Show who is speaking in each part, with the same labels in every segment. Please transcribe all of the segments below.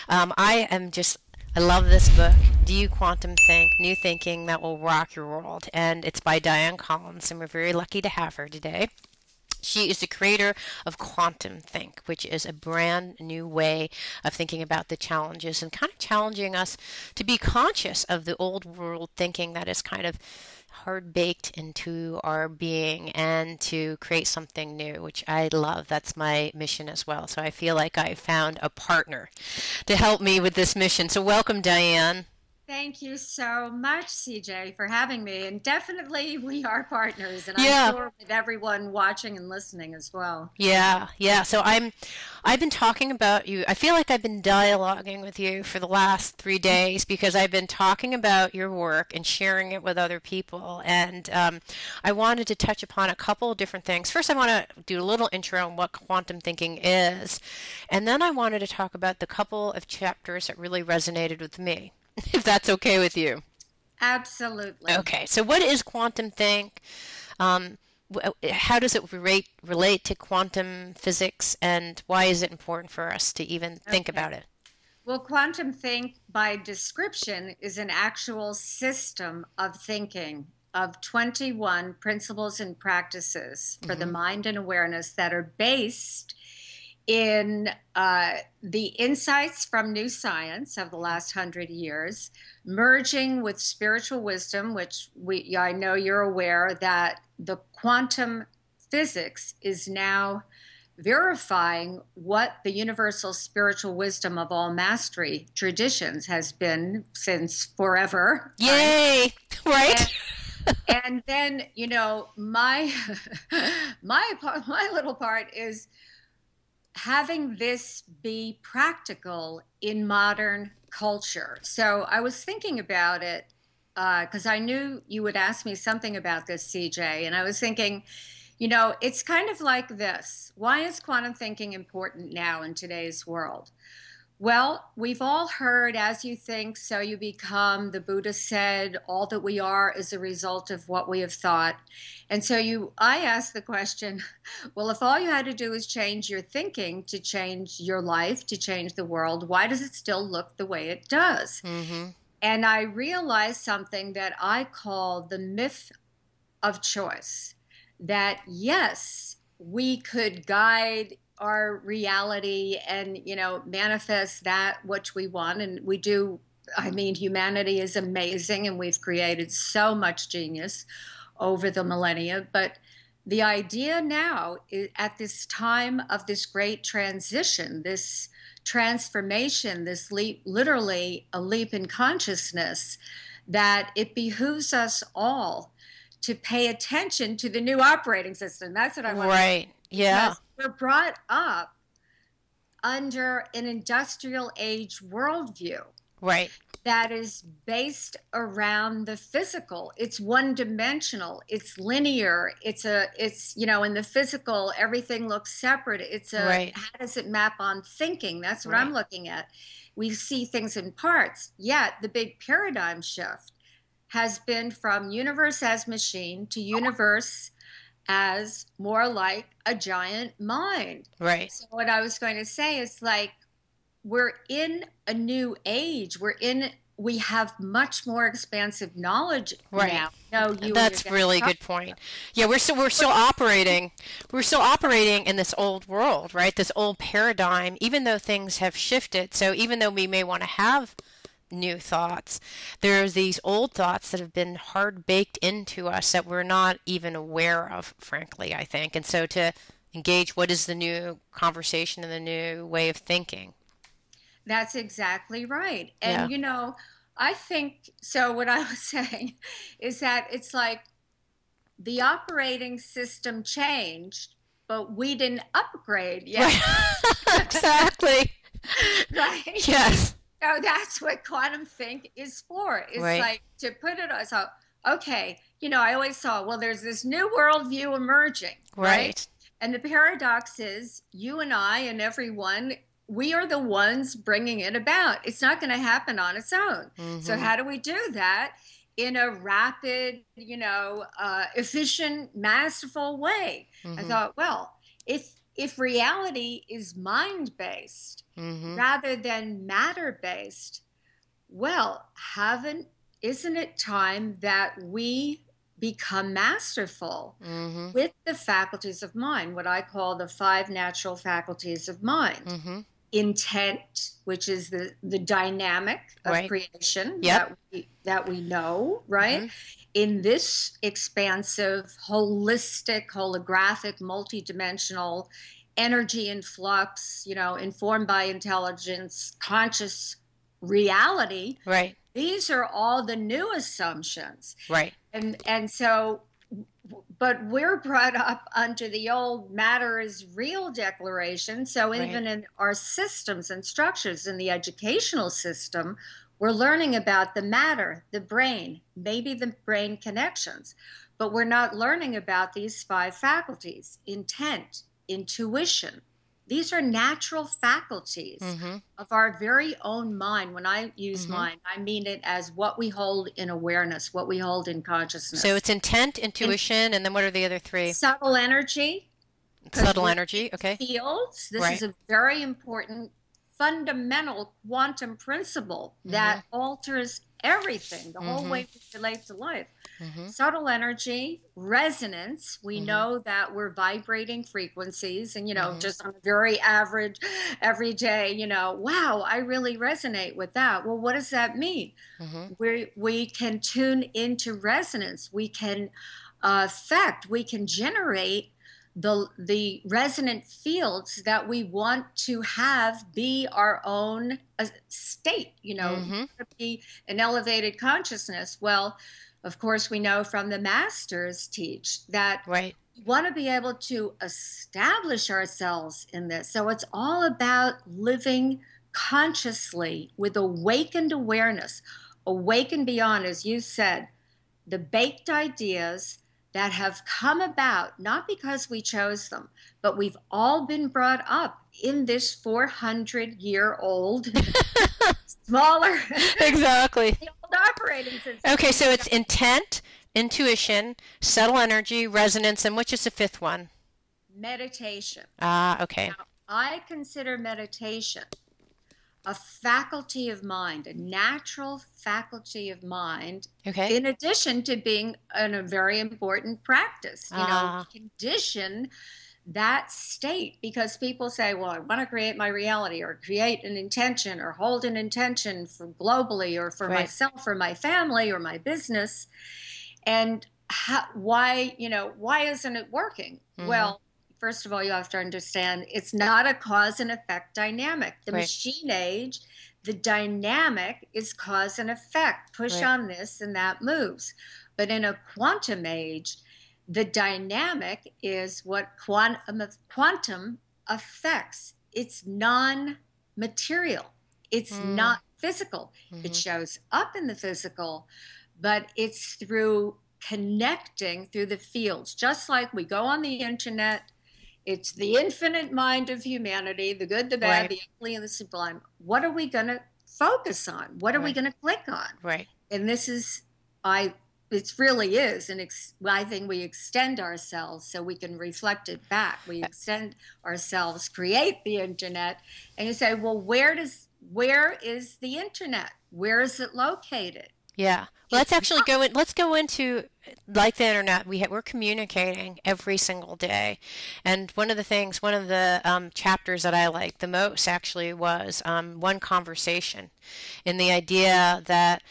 Speaker 1: I love this book. Do You Quantum Think? New Thinking That Will Rock Your World. And it's by Dianne Collins, and we're very lucky to have her today. She is the creator of QuantamThink, which is a brand new way of thinking about the challenges and kind of challenging us to be conscious of the old world thinking that is kind of hard baked into our being and to create something new, which I love. That's my mission as well. So I feel like I found a partner to help me with this mission. So welcome, Dianne.
Speaker 2: Thank you so much, CJ, for having me. And definitely we are partners, and I'm
Speaker 1: Yeah.
Speaker 2: sure with everyone watching and listening as well.
Speaker 1: Yeah. I've been talking about you. I feel like I've been dialoguing with you for the last 3 days because I've been talking about your work and sharing it with other people. And I wanted to touch upon a couple of different things. First, I want to do a little intro on what quantum thinking is. And then I wanted to talk about the couple of chapters that really resonated with me, if that's okay with you.
Speaker 2: Absolutely.
Speaker 1: Okay, so what is quantum think? Um, how does it relate to quantum physics, and why is it important for us to even think
Speaker 2: Okay.
Speaker 1: about it?
Speaker 2: Well, quantum think by description is an actual system of thinking of 21 principles and practices for the
Speaker 1: Hmm.
Speaker 2: mind and awareness that are based in the insights from new science of the last 100 years, merging with spiritual wisdom, which I know you're aware that the quantum physics is now verifying what the universal spiritual wisdom of all mastery traditions has been since forever, right?
Speaker 1: Yay!
Speaker 2: And
Speaker 1: Right?
Speaker 2: and then my my little part is having this be practical in modern culture. So I was thinking about it because I knew you would ask me something about this, CJ. And I was thinking, it's kind of like this. Why is quantum thinking important now in today's world? Well, we've all heard, as you think, so you become. The Buddha said, all that we are is a result of what we have thought. And so I asked the question, well, if all you had to do is change your thinking to change your life, to change the world, why does it still look the way it does?
Speaker 1: Hmm.
Speaker 2: And I realized something that I call the myth of choice, that yes, we could guide our reality and manifest that which we want, and we do. I mean, humanity is amazing and we've created so much genius over the millennia, but the idea now is, at this time of this great transition, this transformation, this leap, literally a leap in consciousness, that it behooves us all to pay attention to the new operating system. That's what I want to say,
Speaker 1: Right. Yeah.
Speaker 2: because we're brought up under an industrial age worldview
Speaker 1: Right.
Speaker 2: that is based around the physical. It's one dimensional, it's linear, in the physical, everything looks separate.
Speaker 1: Right.
Speaker 2: How does it map on thinking? That's what I'm
Speaker 1: Right.
Speaker 2: looking at. We see things in parts, yet the big paradigm shift has been from universe as machine to universe as more like a giant mind.
Speaker 1: Right.
Speaker 2: So what I was going to say is, like, we're in a new age. We have much more expansive knowledge
Speaker 1: Right.
Speaker 2: now. No, you and your
Speaker 1: That's
Speaker 2: dad
Speaker 1: really
Speaker 2: talk
Speaker 1: good point. Yeah, we're still operating in this old world, right? This old paradigm, even though things have shifted. So even though we may want to have new thoughts, there's these old thoughts that have been hard baked into us that we're not even aware of, frankly, I think. And so to engage what is the new conversation and the new way of thinking.
Speaker 2: That's exactly right.
Speaker 1: Yeah.
Speaker 2: And I think so. What I was saying is that it's like the operating system changed, but we didn't upgrade yet.
Speaker 1: Right. Exactly.
Speaker 2: Right?
Speaker 1: Yes.
Speaker 2: So that's what quantum think is for. It's
Speaker 1: Right.
Speaker 2: like to put it on. So, okay, I always saw, well, there's this new worldview emerging, right?
Speaker 1: Right.
Speaker 2: And the paradox is you and I and everyone, we are the ones bringing it about. It's not going to happen on its own. So,
Speaker 1: Hmm.
Speaker 2: how do we do that? In a rapid, efficient, masterful way. I
Speaker 1: Hmm.
Speaker 2: thought, well, if if reality is mind-based
Speaker 1: Mm-hmm.
Speaker 2: rather than matter-based, well, haven't isn't it time that we become masterful
Speaker 1: Mm-hmm.
Speaker 2: with the faculties of mind, what I call the five natural faculties of mind?
Speaker 1: Mm-hmm.
Speaker 2: Intent, which is the dynamic of
Speaker 1: Right.
Speaker 2: creation
Speaker 1: Yep.
Speaker 2: that we know, right?
Speaker 1: Mm-hmm.
Speaker 2: In this expansive, holistic, holographic, multidimensional energy in flux, informed by intelligence, conscious reality,
Speaker 1: Right.
Speaker 2: these are all the new assumptions.
Speaker 1: Right.
Speaker 2: And so, but we're brought up under the old matter is real declaration. So
Speaker 1: Right.
Speaker 2: even in our systems and structures in the educational system, we're learning about the matter, the brain, maybe the brain connections, but we're not learning about these five faculties: intent, intuition. These are natural faculties
Speaker 1: Mm-hmm.
Speaker 2: of our very own mind. When I use
Speaker 1: Mm-hmm.
Speaker 2: mind, I mean it as what we hold in awareness, what we hold in
Speaker 1: So
Speaker 2: consciousness.
Speaker 1: it's intent,
Speaker 2: In
Speaker 1: intuition, and then what are the other three?
Speaker 2: subtle energy, because
Speaker 1: Subtle
Speaker 2: we're
Speaker 1: energy.
Speaker 2: in
Speaker 1: Okay.
Speaker 2: fields. This is
Speaker 1: Right.
Speaker 2: a very important fundamental quantum principle
Speaker 1: Mm-hmm.
Speaker 2: that alters everything, the whole
Speaker 1: Mm-hmm.
Speaker 2: way we relate to life.
Speaker 1: Mm-hmm.
Speaker 2: Subtle energy, resonance. We
Speaker 1: Mm-hmm.
Speaker 2: know that we're vibrating frequencies, and
Speaker 1: Mm-hmm.
Speaker 2: just on a very average, every day, wow, I really resonate with that. Well, what does that mean?
Speaker 1: Mm-hmm.
Speaker 2: We can tune into resonance. We can affect. We can generate the resonant fields that we want to have be our own state,
Speaker 1: Mm-hmm.
Speaker 2: be an elevated consciousness. Well, of course, we know from the masters teach that
Speaker 1: Right.
Speaker 2: we want to be able to establish ourselves in this. So it's all about living consciously with awakened awareness, awakened beyond, as you said, the baked ideas that have come about not because we chose them, but we've all been brought up in this 400-year-old, smaller,
Speaker 1: Exactly.
Speaker 2: the old operating system.
Speaker 1: Okay, so it's intent, intuition, subtle energy, resonance, and which is the fifth one?
Speaker 2: Meditation.
Speaker 1: Ah, okay.
Speaker 2: Now, I consider meditation a faculty of mind, a natural faculty of mind,
Speaker 1: Okay.
Speaker 2: in addition to being a very important practice.
Speaker 1: Ah,
Speaker 2: Condition that state, because people say, well, I want to create my reality or create an intention or hold an intention for globally or for
Speaker 1: right.
Speaker 2: myself or my family or my business. And why isn't it working?
Speaker 1: Mm-hmm.
Speaker 2: Well, first of all, you have to understand it's not a cause and effect dynamic. The
Speaker 1: Right.
Speaker 2: machine age, the dynamic is cause and effect. Push
Speaker 1: Right.
Speaker 2: on this and that moves. But in a quantum age, the dynamic is what quantum affects. It's non-material. It's
Speaker 1: Mm-hmm.
Speaker 2: not physical. It
Speaker 1: Mm-hmm.
Speaker 2: shows up in the physical, but it's through connecting through the fields. Just like we go on the internet, it's the infinite mind of humanity, the good, the bad,
Speaker 1: Right.
Speaker 2: the ugly, and the sublime. What are we going to focus on? What are we
Speaker 1: Right.
Speaker 2: going to click on?
Speaker 1: Right.
Speaker 2: And this is, it really is, and I think we extend ourselves so we can reflect it back. We extend ourselves, create the internet, and you say, well, where is the internet? Where is it located?
Speaker 1: Yeah. Let's
Speaker 2: It's
Speaker 1: actually go in. Let's go into like the internet. We're communicating every single day, and one of the chapters that I liked the most actually was one conversation, in the idea that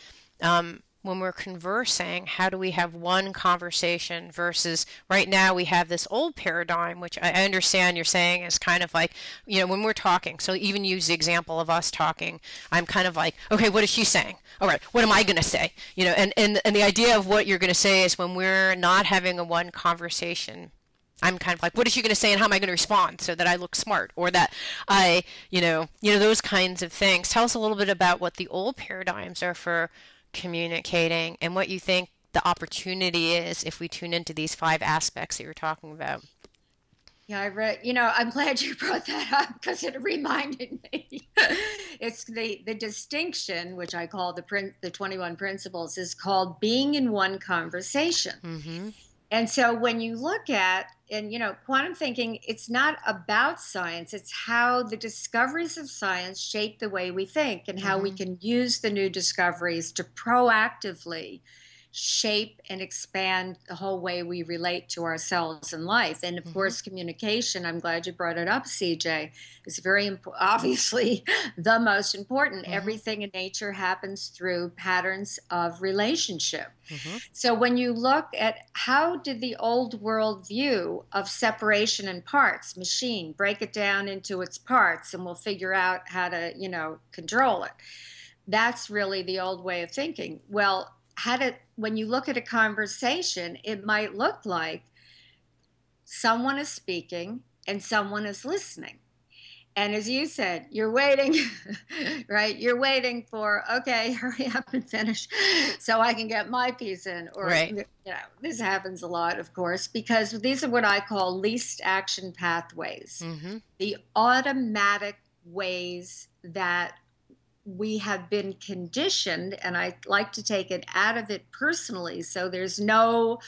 Speaker 1: when we're conversing, how do we have one conversation versus right now we have this old paradigm, which I understand you're saying is kind of like, when we're talking. So even use the example of us talking, I'm kind of like, okay, what is she saying? All right, what am I going to say? And the idea of what you're going to say is when we're not having a one conversation, I'm kind of like, what is she going to say and how am I going to respond so that I look smart or that those kinds of things. Tell us a little bit about what the old paradigms are for communicating and what you think the opportunity is if we tune into these five aspects that you're talking about.
Speaker 2: Yeah, I read, I'm glad you brought that up because it reminded me. It's the distinction, which I call the 21 principles, is called being in one conversation.
Speaker 1: Mm-hmm.
Speaker 2: And so when you look at And, quantum thinking, it's not about science. It's how the discoveries of science shape the way we think and how we
Speaker 1: Mm-hmm.
Speaker 2: can use the new discoveries to proactively shape and expand the whole way we relate to ourselves in life. And of
Speaker 1: Mm-hmm.
Speaker 2: course, communication, I'm glad you brought it up, CJ, is very obviously the most important.
Speaker 1: Mm-hmm.
Speaker 2: Everything in nature happens through patterns of relationship.
Speaker 1: Mm-hmm.
Speaker 2: So when you look at how did the old world view of separation in parts, machine, break it down into its parts and we'll figure out how to, control it. That's really the old way of thinking. Well, when you look at a conversation, it might look like someone is speaking and someone is listening. And as you said, you're waiting, right? You're waiting for, okay, hurry up and finish so I can get my piece in. Or,
Speaker 1: Right.
Speaker 2: this happens a lot, of course, because these are what I call least action pathways,
Speaker 1: Mm-hmm.
Speaker 2: the automatic ways that we have been conditioned. And I like to take it out of it personally. So there's no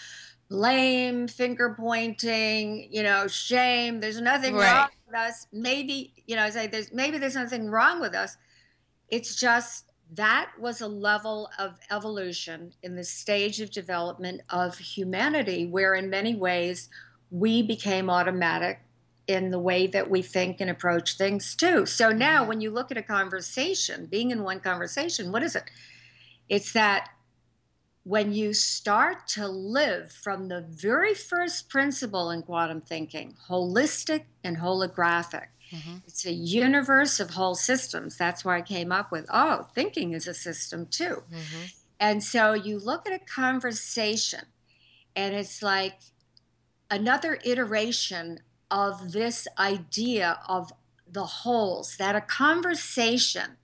Speaker 2: blame, finger pointing, shame. There's nothing wrong
Speaker 1: Right.
Speaker 2: with us. Maybe, I say there's nothing wrong with us. It's just that was a level of evolution in the stage of development of humanity, where in many ways we became automatic in the way that we think and approach things too. So now
Speaker 1: Mm-hmm.
Speaker 2: when you look at a conversation, being in one conversation, what is it? It's that when you start to live from the very first principle in quantum thinking, holistic and holographic,
Speaker 1: Mm-hmm.
Speaker 2: it's a universe of whole systems. That's why I came up with, thinking is a system too.
Speaker 1: Mm-hmm.
Speaker 2: And so you look at a conversation and it's like another iteration of this idea of the wholes, that a conversation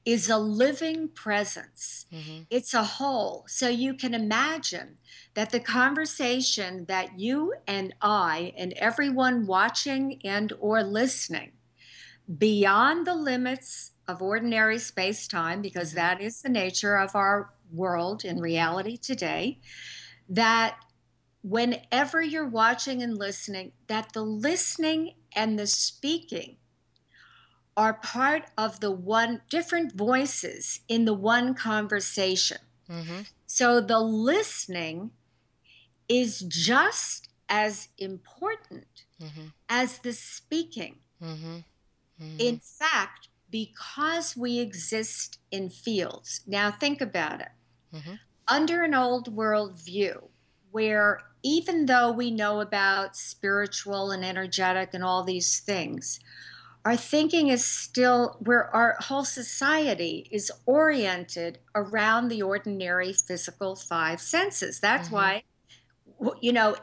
Speaker 2: is a living presence.
Speaker 1: Mm-hmm.
Speaker 2: It's a whole. So you can imagine that the conversation that you and I and everyone watching and or listening beyond the limits of ordinary space-time, because
Speaker 1: Mm-hmm.
Speaker 2: that is the nature of our world in reality today, that whenever you're watching and listening, that the listening and the speaking are part of the one different voices in the one conversation.
Speaker 1: Mm-hmm.
Speaker 2: So the listening is just as important
Speaker 1: Mm-hmm.
Speaker 2: as the speaking.
Speaker 1: Mm-hmm. Mm-hmm.
Speaker 2: In fact, because we exist in fields. Now think about it.
Speaker 1: Mm-hmm.
Speaker 2: Under an old world view, where even though we know about spiritual and energetic and all these things, our thinking is still where our whole society is oriented around the ordinary physical five senses. That's
Speaker 1: Mm-hmm.
Speaker 2: why,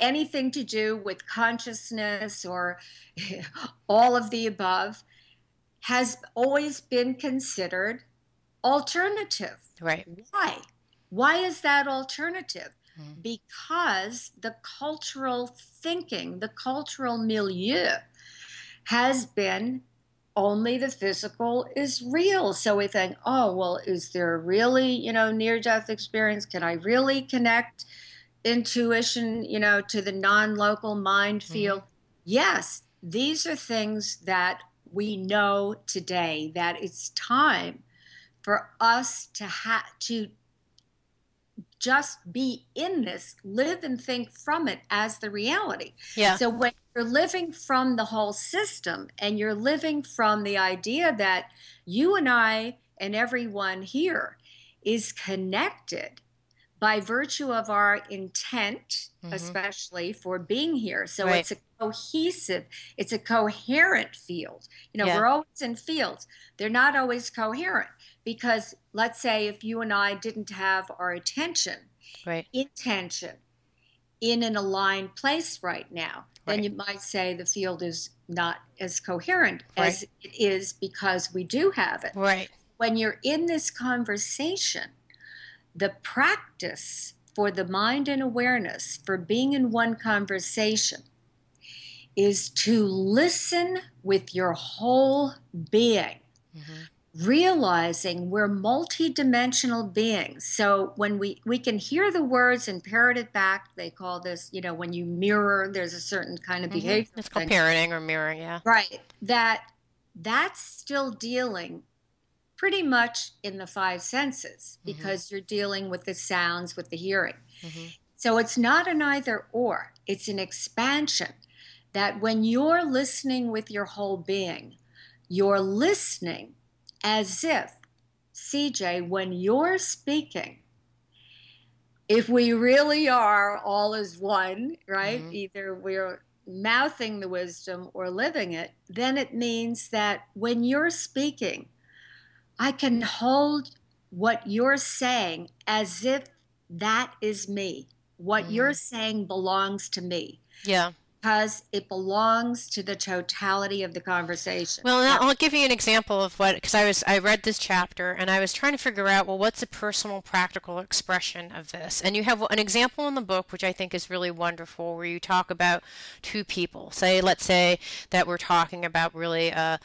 Speaker 2: anything to do with consciousness or all of the above has always been considered alternative.
Speaker 1: Right.
Speaker 2: Why? Why is that alternative?
Speaker 1: Mm-hmm.
Speaker 2: Because the cultural thinking, the cultural milieu has been only the physical is real. So we think, oh, well, is there really, near death experience? Can I really connect intuition, to the non local mind
Speaker 1: Mm-hmm.
Speaker 2: field? Yes, these are things that we know today, that it's time for us to just be in this, live and think from it as the reality.
Speaker 1: Yeah.
Speaker 2: So when you're living from the whole system and you're living from the idea that you and I and everyone here is connected by virtue of our intent,
Speaker 1: Mm-hmm.
Speaker 2: especially for being here. So
Speaker 1: Right.
Speaker 2: it's a coherent field.
Speaker 1: Yeah.
Speaker 2: We're always in fields. They're not always coherent because let's say if you and I didn't have our
Speaker 1: Right.
Speaker 2: intention in an aligned place right now, then
Speaker 1: Right.
Speaker 2: you might say the field is not as coherent
Speaker 1: Right.
Speaker 2: as it is because we do have it.
Speaker 1: Right.
Speaker 2: When you're in this conversation, the practice for the mind and awareness for being in one conversation is to listen with your whole being.
Speaker 1: Mm-hmm.
Speaker 2: realizing we're multidimensional beings. So when we can hear the words and parrot it back, they call this, when you mirror, there's a certain kind of behavioral
Speaker 1: It's called
Speaker 2: thing.
Speaker 1: parroting or mirroring, yeah.
Speaker 2: Right. That's still dealing pretty much in the five senses
Speaker 1: Mm-hmm.
Speaker 2: because you're dealing with the sounds, with the hearing.
Speaker 1: Mm-hmm.
Speaker 2: So it's not an either or, it's an expansion that when you're listening with your whole being, you're listening as if, CJ, when you're speaking, if we really are all as one, right?
Speaker 1: Mm-hmm.
Speaker 2: Either we're mouthing the wisdom or living it, then it means that when you're speaking, I can hold what you're saying as if that is me. What
Speaker 1: Mm-hmm.
Speaker 2: you're saying belongs to me
Speaker 1: Yeah.
Speaker 2: because it belongs to the totality of the conversation.
Speaker 1: Well, now
Speaker 2: Now,
Speaker 1: I'll give you an example of what, because I read this chapter and I was trying to figure out, well, what's a personal, practical expression of this? And you have an example in the book, which I think is really wonderful, where you talk about two people. Let's say that we're talking about really a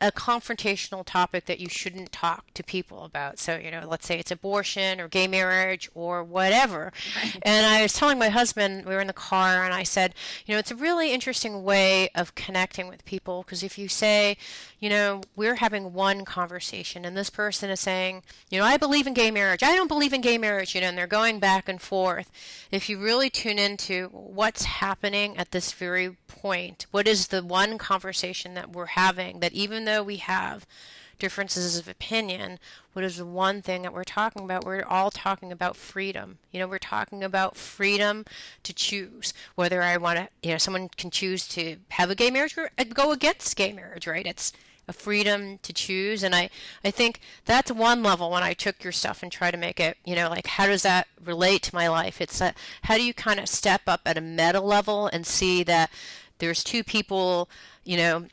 Speaker 1: confrontational topic that you shouldn't talk to people about. So, let's say it's abortion or gay marriage or whatever.
Speaker 2: right.
Speaker 1: And I was telling my husband, we were in the car, and I said, it's a really interesting way of connecting with people because if you say, we're having one conversation and this person is saying, I believe in gay marriage, I don't believe in gay marriage, and they're going back and forth. If you really tune into what's happening at this very point, what is the one conversation that we're having, that even though we have differences of opinion, what is the one thing that we're talking about? We're all talking about freedom. We're talking about freedom to choose whether I want to, someone can choose to have a gay marriage or go against gay marriage, right? It's a freedom to choose. And I think that's one level when I took your stuff and try to make it, like how does that relate to my life? It's how do you kind of step up at a meta level and see that there's two people,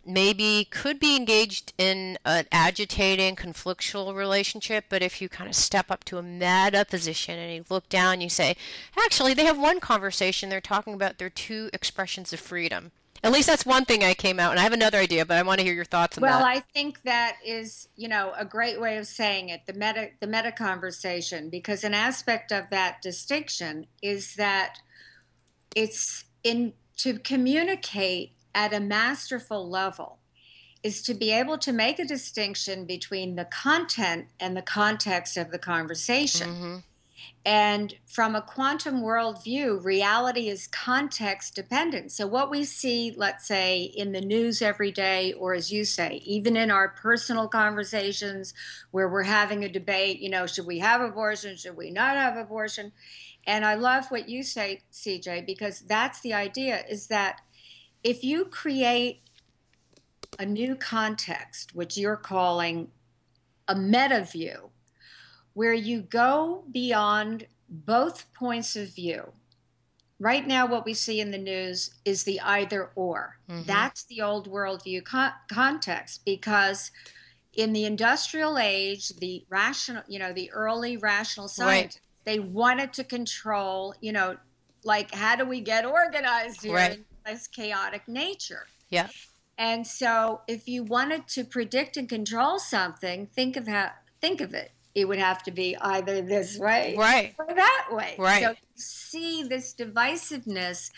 Speaker 1: maybe could be engaged in an agitating, conflictual relationship, but if you kind of step up to a meta position and you look down, you say, actually, they have one conversation, they're talking about their two expressions of freedom. At least that's one thing I came out, and I have another idea, but I want to hear your thoughts on
Speaker 2: Well,
Speaker 1: that.
Speaker 2: I think that is, a great way of saying it, the meta conversation, because an aspect of that distinction is that it's in to communicate at a masterful level is to be able to make a distinction between the content and the context of the conversation.
Speaker 1: Mm-hmm.
Speaker 2: And from a quantum worldview, reality is context dependent. So, what we see, let's say, in the news every day, or as you say, even in our personal conversations where we're having a debate, should we have abortion? Should we not have abortion? And I love what you say, CJ, because that's the idea is that if you create a new context, which you're calling a meta view, where you go beyond both points of view. Right now, what we see in the news is the either or.
Speaker 1: Mm-hmm.
Speaker 2: That's the old worldview context because in the industrial age, the rational, the early rational scientists, they wanted to control, like how do we get organized here in this chaotic nature?
Speaker 1: Yeah.
Speaker 2: And so if you wanted to predict and control something, think of it. It would have to be either this way or that way.
Speaker 1: Right.
Speaker 2: So you see this divisiveness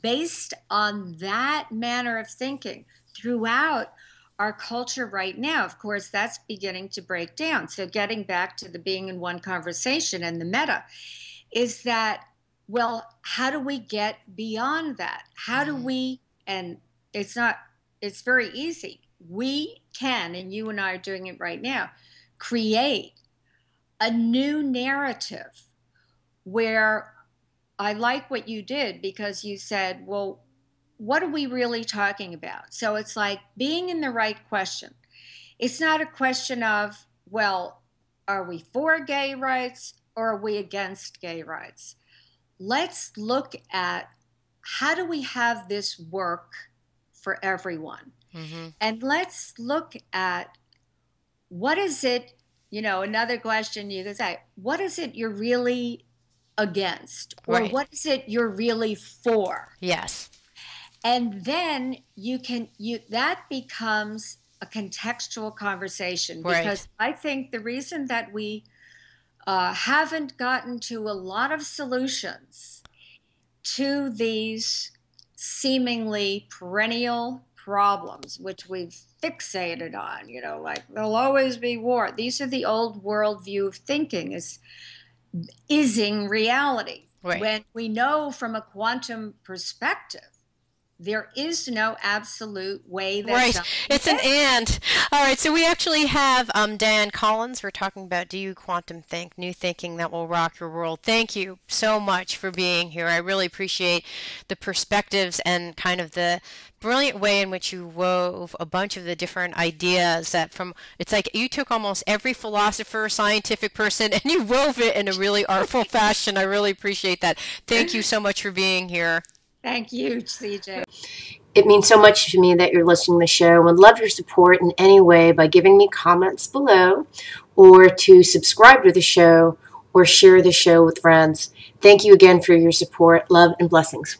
Speaker 2: based on that manner of thinking throughout our culture right now. Of course, that's beginning to break down. So getting back to the being in one conversation and the meta is that, well, how do we get beyond that? How do we, and it's very easy. We can, and you and I are doing it right now, create a new narrative where I like what you did because you said, well, what are we really talking about? So it's like being in the right question. It's not a question of, well, are we for gay rights or are we against gay rights? Let's look at how do we have this work for everyone?
Speaker 1: Mm-hmm.
Speaker 2: And let's look at what is it, another question you could say, what is it you're really against? Or what is it you're really for?
Speaker 1: Yes.
Speaker 2: And then that becomes a contextual conversation,
Speaker 1: Right.
Speaker 2: because I think the reason that we haven't gotten to a lot of solutions to these seemingly perennial problems, which we've fixated on, like there'll always be war. These are the old worldview of thinking, is ising reality.
Speaker 1: Right.
Speaker 2: When we know from a quantum perspective, there is no absolute way that
Speaker 1: Right.
Speaker 2: something
Speaker 1: It's an
Speaker 2: is.
Speaker 1: and. All right. So we actually have Dianne Collins. We're talking about Do You Quantum Think? New thinking that will rock your world. Thank you so much for being here. I really appreciate the perspectives and kind of the brilliant way in which you wove a bunch of the different ideas that from it's like you took almost every philosopher, scientific person, and you wove it in a really artful fashion. I really appreciate that. Thank you so much for being here.
Speaker 2: Thank you, CJ.
Speaker 3: It means so much to me that you're listening to the show. Would love your support in any way by giving me comments below, or to subscribe to the show or share the show with friends. Thank you again for your support. Love and blessings.